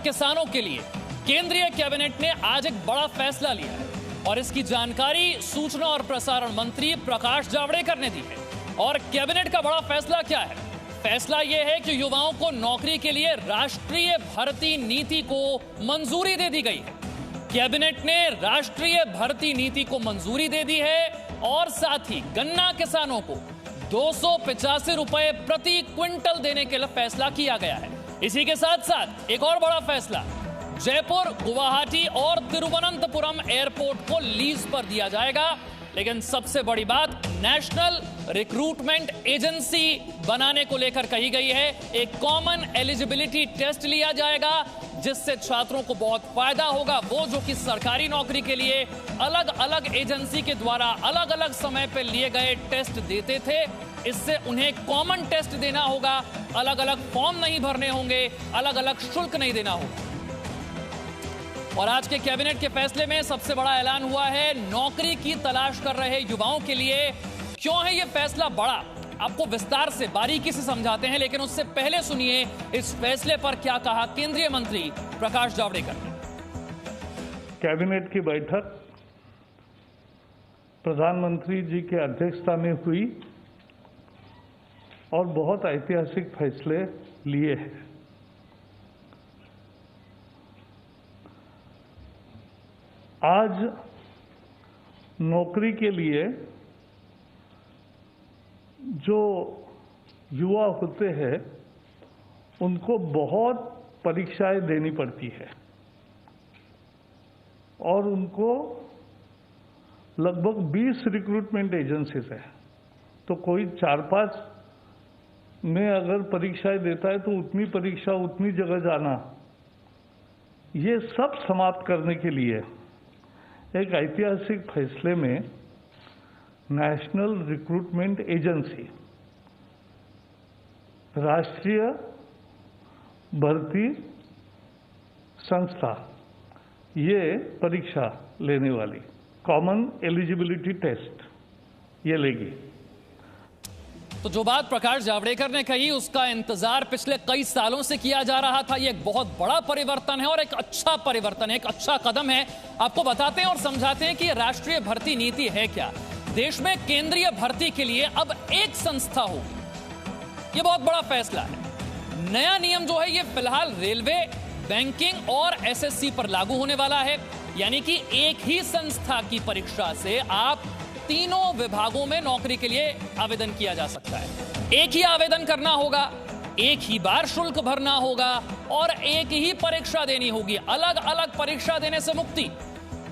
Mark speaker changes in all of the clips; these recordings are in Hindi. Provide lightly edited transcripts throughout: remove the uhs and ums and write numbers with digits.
Speaker 1: किसानों के लिए केंद्रीय कैबिनेट ने आज एक बड़ा फैसला लिया है और इसकी जानकारी सूचना और प्रसारण मंत्री प्रकाश जावड़ेकर ने दी है। और कैबिनेट का बड़ा फैसला क्या है? फैसला यह है कि युवाओं को नौकरी के लिए राष्ट्रीय भर्ती नीति को मंजूरी दे दी गई है। कैबिनेट ने राष्ट्रीय भर्ती नीति को मंजूरी दे दी है और साथ ही गन्ना किसानों को 285 रुपए प्रति क्विंटल देने के लिए फैसला किया गया है। इसी के साथ साथ एक और बड़ा फैसला, जयपुर, गुवाहाटी और तिरुवनंतपुरम एयरपोर्ट को लीज पर दिया जाएगा। लेकिन सबसे बड़ी बात, नेशनल रिक्रूटमेंट एजेंसी बनाने को लेकर कही गई है। एक कॉमन एलिजिबिलिटी टेस्ट लिया जाएगा जिससे छात्रों को बहुत फायदा होगा। वो जो कि सरकारी नौकरी के लिए अलग अलग एजेंसी के द्वारा अलग अलग समय पर लिए गए टेस्ट देते थे, इससे उन्हें कॉमन टेस्ट देना होगा। अलग अलग फॉर्म नहीं भरने होंगे, अलग अलग शुल्क नहीं देना होगा। और आज के कैबिनेट के फैसले में सबसे बड़ा ऐलान हुआ है नौकरी की तलाश कर रहे युवाओं के लिए। क्यों है यह फैसला बड़ा, आपको विस्तार से बारीकी से समझाते हैं, लेकिन उससे पहले सुनिए इस फैसले पर क्या कहा केंद्रीय मंत्री प्रकाश जावड़ेकर ने।
Speaker 2: कैबिनेट की बैठक प्रधानमंत्री जी की अध्यक्षता में हुई और बहुत ऐतिहासिक फैसले लिए हैं। आज नौकरी के लिए जो युवा होते हैं उनको बहुत परीक्षाएं देनी पड़ती है और उनको लगभग 20 रिक्रूटमेंट एजेंसीज है। तो कोई 4-5 में अगर परीक्षाएं देता है तो उतनी परीक्षा उतनी जगह जाना, ये सब समाप्त करने के लिए एक ऐतिहासिक फैसले में नेशनल रिक्रूटमेंट एजेंसी, राष्ट्रीय भर्ती संस्था, ये परीक्षा लेने वाली कॉमन एलिजिबिलिटी टेस्ट ये लेगी।
Speaker 1: तो जो बात प्रकाश जावड़ेकर ने कही उसका इंतजार पिछले कई सालों से किया जा रहा था। ये एक बहुत बड़ा परिवर्तन है और एक अच्छा परिवर्तन है, एक अच्छा कदम है। आपको बताते हैं और समझाते हैं कि राष्ट्रीय भर्ती नीति है क्या। देश में केंद्रीय भर्ती के लिए अब एक संस्था होगी, ये बहुत बड़ा फैसला है। नया नियम जो है ये फिलहाल रेलवे, बैंकिंग और एसएससी पर लागू होने वाला है। यानी कि एक ही संस्था की परीक्षा से आप तीनों विभागों में नौकरी के लिए आवेदन किया जा सकता है। एक ही आवेदन करना होगा, एक ही बार शुल्क भरना होगा और एक ही परीक्षा देनी होगी। अलग अलग परीक्षा देने से मुक्ति।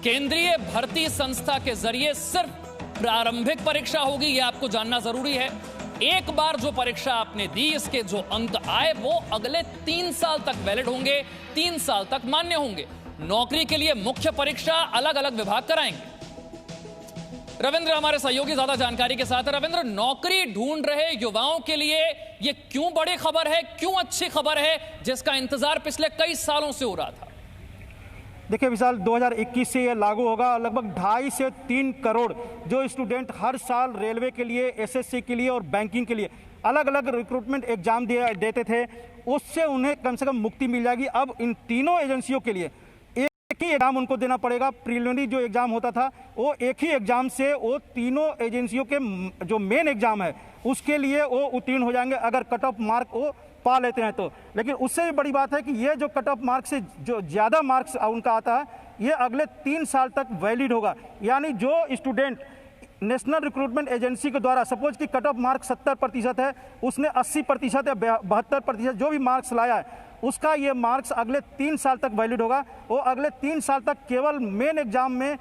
Speaker 1: केंद्रीय भर्ती संस्था के जरिए सिर्फ प्रारंभिक परीक्षा होगी, यह आपको जानना जरूरी है। एक बार जो परीक्षा आपने दी, इसके जो अंक आए वो अगले 3 साल तक वैलिड होंगे, 3 साल तक मान्य होंगे। नौकरी के लिए मुख्य परीक्षा अलग अलग विभाग कराएंगे। रविंद्र हमारे सहयोगी ज्यादा जानकारी के साथ है। रविंद्र, नौकरी ढूंढ रहे युवाओं के लिए यह क्यों बड़ी खबर है, क्यों अच्छी खबर है जिसका इंतजार पिछले कई सालों से हो रहा था?
Speaker 3: देखिए विशाल, 2021 से यह लागू होगा। लगभग 2.5 से 3 करोड़ जो स्टूडेंट हर साल रेलवे के लिए, एसएससी के लिए और बैंकिंग के लिए अलग अलग रिक्रूटमेंट एग्जाम देते थे, उससे उन्हें कम से कम मुक्ति मिल जाएगी। अब इन तीनों एजेंसियों के लिए एक ही एग्जाम उनको देना पड़ेगा। प्रीलिमिनरी जो एग्जाम होता था वो एक ही एग्जाम से वो तीनों एजेंसियों के जो मेन एग्जाम है उसके लिए वो उत्तीर्ण हो जाएंगे, अगर कट ऑफ मार्क वो पा लेते हैं तो। लेकिन उससे भी बड़ी बात है कि ये जो कट ऑफ मार्क से जो ज़्यादा मार्क्स उनका आता है ये अगले 3 साल तक वैलिड होगा। यानी जो स्टूडेंट नेशनल रिक्रूटमेंट एजेंसी के द्वारा सपोज कि कट ऑफ मार्क 70% है, उसने 80% या 72% जो भी मार्क्स लाया है उसका ये मार्क्स अगले 3 साल तक वैलिड होगा। वो अगले 3 साल तक केवल मेन एग्जाम में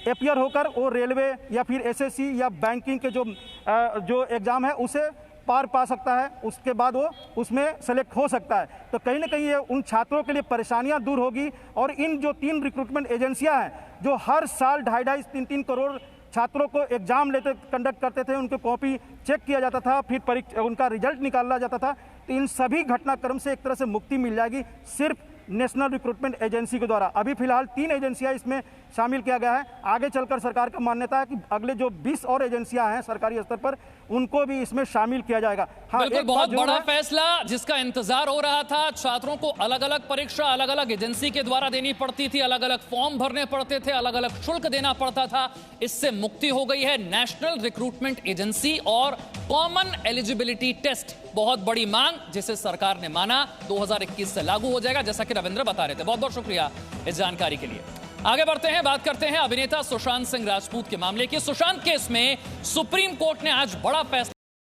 Speaker 3: अपियर होकर वो रेलवे या फिर एसएससी या बैंकिंग के जो एग्ज़ाम है उसे पार पा सकता है। उसके बाद वो उसमें सेलेक्ट हो सकता है। तो कहीं ना कहीं ये उन छात्रों के लिए परेशानियां दूर होगी। और इन जो 3 रिक्रूटमेंट एजेंसियां हैं जो हर साल 2.5 से 3 करोड़ छात्रों को एग्जाम लेते कंडक्ट करते थे, उनकी कॉपी चेक किया जाता था, फिर उनका रिजल्ट निकाला जाता था, तो इन सभी घटनाक्रम से एक तरह से मुक्ति मिल जाएगी। सिर्फ नेशनल रिक्रूटमेंट एजेंसी के द्वारा। अभी फिलहाल 3 एजेंसियां इसमें शामिल किया गया है। आगे चलकर सरकार का मान्यता है कि अगले जो 20 और एजेंसियां हैं सरकारी स्तर पर, उनको भी इसमें शामिल किया जाएगा।
Speaker 1: बिल्कुल, बहुत बड़ा फैसला जिसका इंतजार हो रहा था। छात्रों को अलग अलग परीक्षा अलग अलग एजेंसी के द्वारा देनी पड़ती थी, अलग अलग फॉर्म भरने पड़ते थे, अलग अलग शुल्क देना पड़ता था। इससे मुक्ति हो गई है। नेशनल रिक्रूटमेंट एजेंसी और कॉमन एलिजिबिलिटी टेस्ट, बहुत बड़ी मांग जिसे सरकार ने माना 2021 से लागू हो जाएगा, जैसा कि रविंद्र बता रहे थे। बहुत बहुत शुक्रिया इस जानकारी के लिए। आगे बढ़ते हैं, बात करते हैं अभिनेता सुशांत सिंह राजपूत के मामले की। सुशांत केस में सुप्रीम कोर्ट ने आज बड़ा फैसला